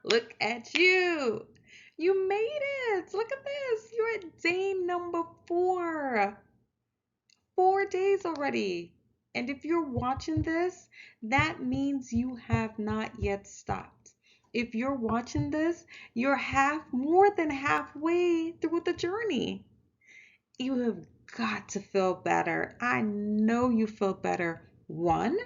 Look at you. You made it. Look at this. You're at day number 4. 4 days already. And if you're watching this, that means you have not yet stopped. If you're watching this, you're more than halfway through the journey. You have got to feel better. I know you feel better. One,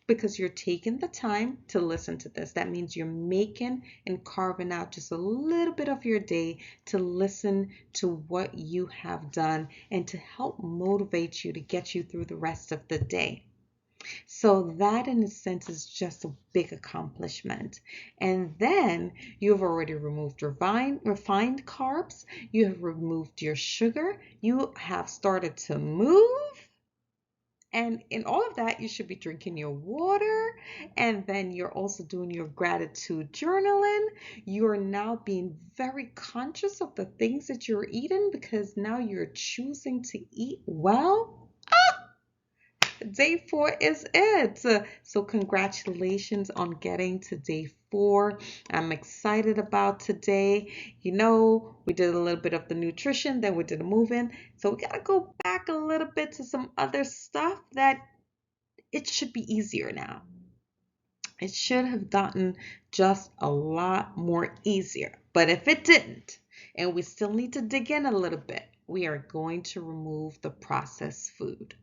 because you're taking the time to listen to this. That means you're making and carving out just a little bit of your day to listen to what you have done and to help motivate you to get you through the rest of the day. So that in a sense is just a big accomplishment. And then you've already removed your refined carbs, you have removed your sugar, you have started to move. And in all of that, you should be drinking your water. And then you're also doing your gratitude journaling. You're now being very conscious of the things that you're eating because now you're choosing to eat well. Day 4 is it. So, congratulations on getting to day 4. I'm excited about today. We did a little bit of the nutrition, then we did the moving. So, we got to go back a little bit to some other stuff that it should be easier now. It should have gotten just a lot more easier. But if it didn't, and we still need to dig in a little bit, we are going to remove the processed food.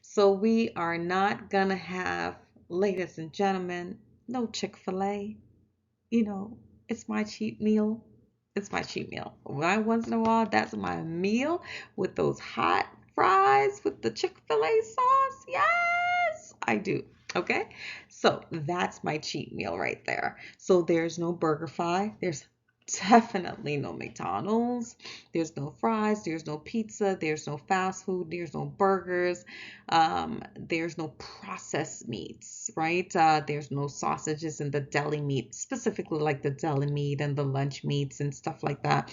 So we are not going to have, ladies and gentlemen, no Chick-fil-A. It's my cheat meal. It's my cheat meal. Once in a while, that's my meal with those hot fries with the Chick-fil-A sauce. Yes, I do. Okay. So that's my cheat meal right there. So there's no BurgerFi. There's definitely no McDonald's. There's no fries. There's no pizza. There's no fast food. There's no burgers. There's no processed meats, right? There's no sausages and the deli meat, specifically like the deli meat and the lunch meats and stuff like that.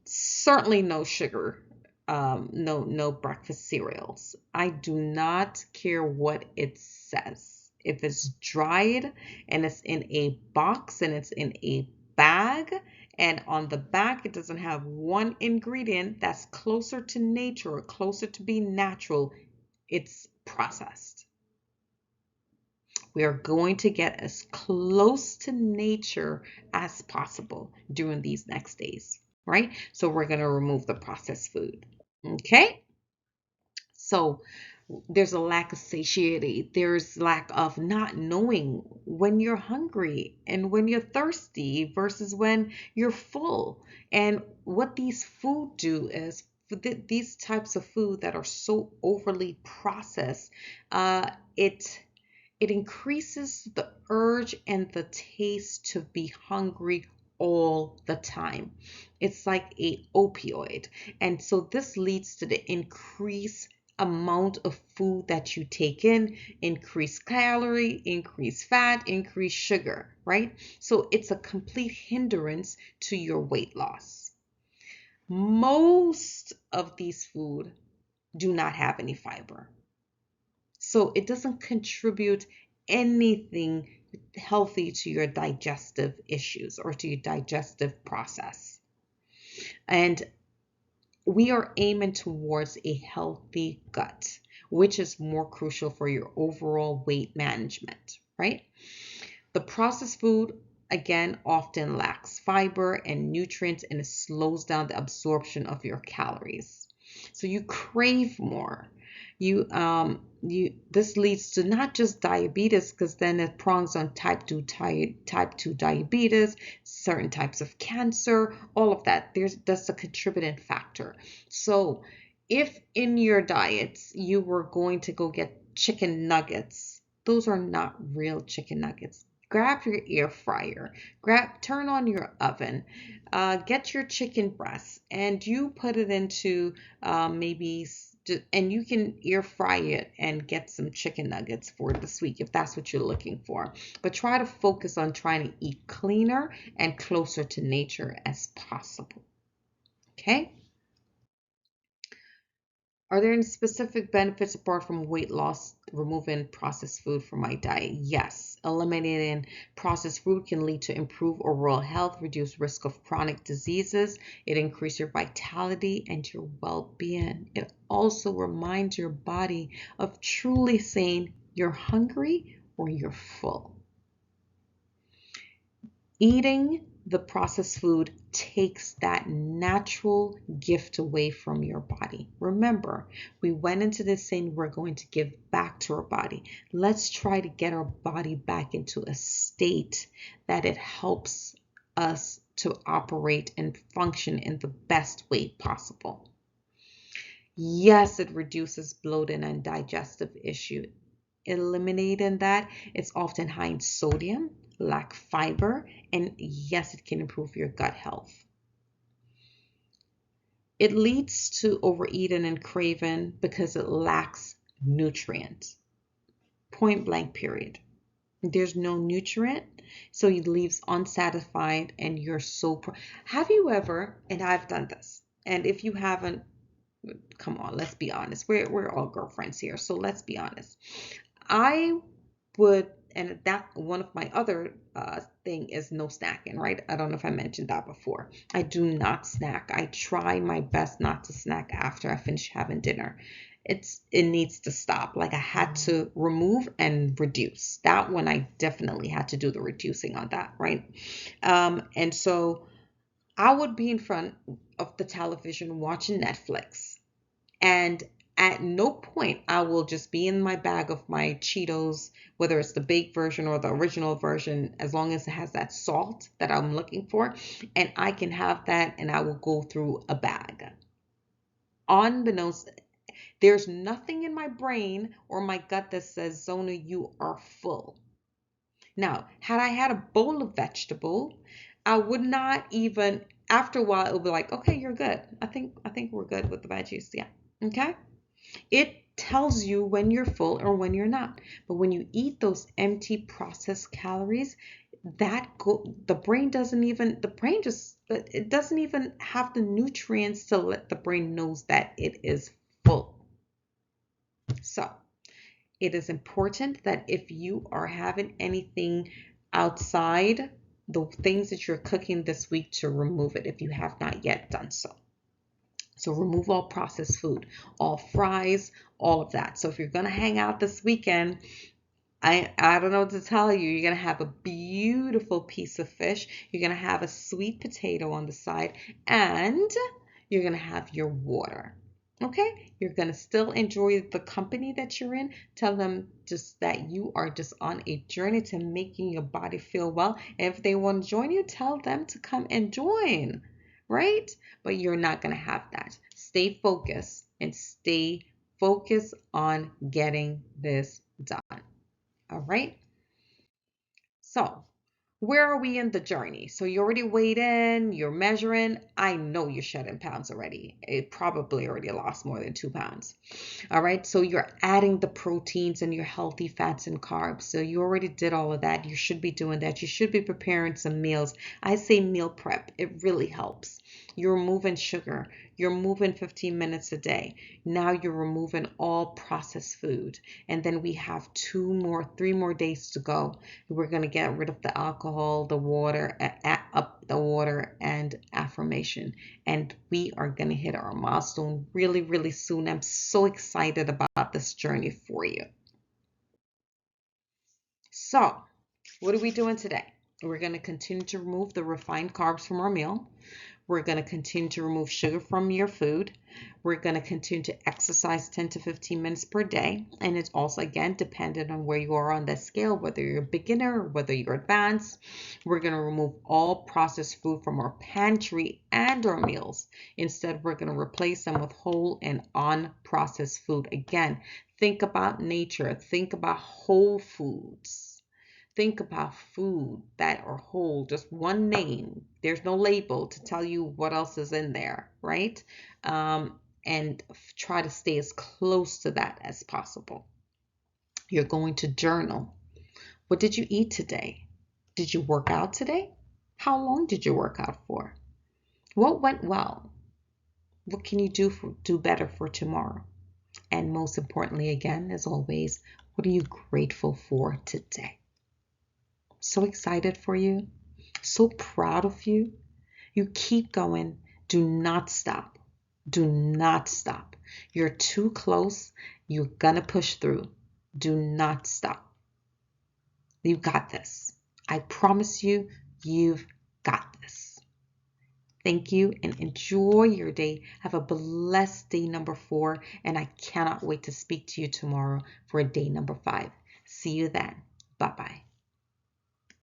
Certainly no sugar. No breakfast cereals. I do not care what it says. If it's dried and it's in a box and it's in a bag and on the back it doesn't have one ingredient that's closer to nature or closer to being natural, it's processed. We are going to get as close to nature as possible during these next days, right? So we're going to remove the processed food. Okay? So there's a lack of satiety. There's lack of not knowing when you're hungry and when you're thirsty versus when you're full. And what these food do is these types of food that are so overly processed, it increases the urge and the taste to be hungry all the time. It's like a opioid. And so this leads to the increased amount of food that you take in, increased calorie, increased fat, increased sugar, right? So it's a complete hindrance to your weight loss. Most of these food do not have any fiber. So it doesn't contribute anything healthy to your digestive issues or to your digestive process. And we are aiming towards a healthy gut, which is more crucial for your overall weight management, right? The processed food, again, often lacks fiber and nutrients and it slows down the absorption of your calories. So you crave more. This leads to not just diabetes, because then it prongs on type 2 diabetes, certain types of cancer, all of that. That's a contributing factor. So if in your diets you were going to go get chicken nuggets, those are not real chicken nuggets. Grab your air fryer, turn on your oven, get your chicken breast, and you put it into and you can air fry it and get some chicken nuggets for this week if that's what you're looking for. But try to focus on trying to eat cleaner and closer to nature as possible. Okay? Are there any specific benefits apart from weight loss, removing processed food from my diet? Yes. Eliminating processed food can lead to improved overall health, reduce risk of chronic diseases. It increases your vitality and your well-being. It also reminds your body of truly saying you're hungry or you're full. Eating the processed food takes that natural gift away from your body. Remember, we went into this saying we're going to give back to our body. Let's try to get our body back into a state that it helps us to operate and function in the best way possible. Yes, it reduces bloating and digestive issue. Eliminating that, it's often high in sodium, lack fiber, and yes, it can improve your gut health. It leads to overeating and craving because it lacks nutrients. Point blank, period. There's no nutrient, so it leaves unsatisfied and you're so... Have you ever, and I've done this, and if you haven't, come on, let's be honest. We're all girlfriends here, so let's be honest. I would, and that one of my other thing is no snacking, right? I don't know if I mentioned that before. I do not snack. I try my best not to snack after I finish having dinner. It needs to stop. Like I had to remove and reduce. That one I definitely had to do the reducing on that, right? And so I would be in front of the television watching Netflix, and at no point I will just be in my bag of my Cheetos, whether it's the baked version or the original version, as long as it has that salt that I'm looking for, and I can have that and I will go through a bag. Unbeknownst, there's nothing in my brain or my gut that says, Zona, you are full. Now, had I had a bowl of vegetable, I would not even, after a while, it would be like, okay, you're good. I think we're good with the veggies. Yeah. Okay. It tells you when you're full or when you're not. But when you eat those empty processed calories, the brain doesn't even, it doesn't even have the nutrients to let the brain knows that it is full. So it is important that if you are having anything outside the things that you're cooking this week, to remove it if you have not yet done so. So remove all processed food, all fries, all of that. So if you're going to hang out this weekend, I don't know what to tell you. You're going to have a beautiful piece of fish. You're going to have a sweet potato on the side, and you're going to have your water. Okay? You're going to still enjoy the company that you're in. Tell them just that you are just on a journey to making your body feel well. And if they want to join you, tell them to come and join. Right? But you're not going to have that. Stay focused and stay focused on getting this done. All right. So where are we in the journey? So you already weighed in, you're measuring. I know you're shedding pounds already. It probably already lost more than 2 pounds. All right. So you're adding the proteins and your healthy fats and carbs. So you already did all of that. You should be doing that. You should be preparing some meals. I say meal prep. It really helps. You're removing sugar. You're moving 15 minutes a day. Now you're removing all processed food. And then we have 3 more days to go. We're going to get rid of the alcohol, the water, and affirmation. And we are going to hit our milestone really, really soon. I'm so excited about this journey for you. So, what are we doing today? We're going to continue to remove the refined carbs from our meal. We're going to continue to remove sugar from your food. We're going to continue to exercise 10 to 15 minutes per day. And it's also, again, dependent on where you are on that scale, whether you're a beginner or whether you're advanced. We're going to remove all processed food from our pantry and our meals. Instead, we're going to replace them with whole and unprocessed food. Again, think about nature. Think about whole foods. Think about food that are whole, just one name. There's no label to tell you what else is in there, right? And try to stay as close to that as possible. You're going to journal. What did you eat today? Did you work out today? How long did you work out for? What went well? What can you do better for tomorrow? And most importantly, again, as always, what are you grateful for today? So excited for you. So proud of you. You keep going. Do not stop. Do not stop. You're too close. You're going to push through. Do not stop. You got this. I promise you, you've got this. Thank you and enjoy your day. Have a blessed day number 4. And I cannot wait to speak to you tomorrow for day number 5. See you then. Bye-bye.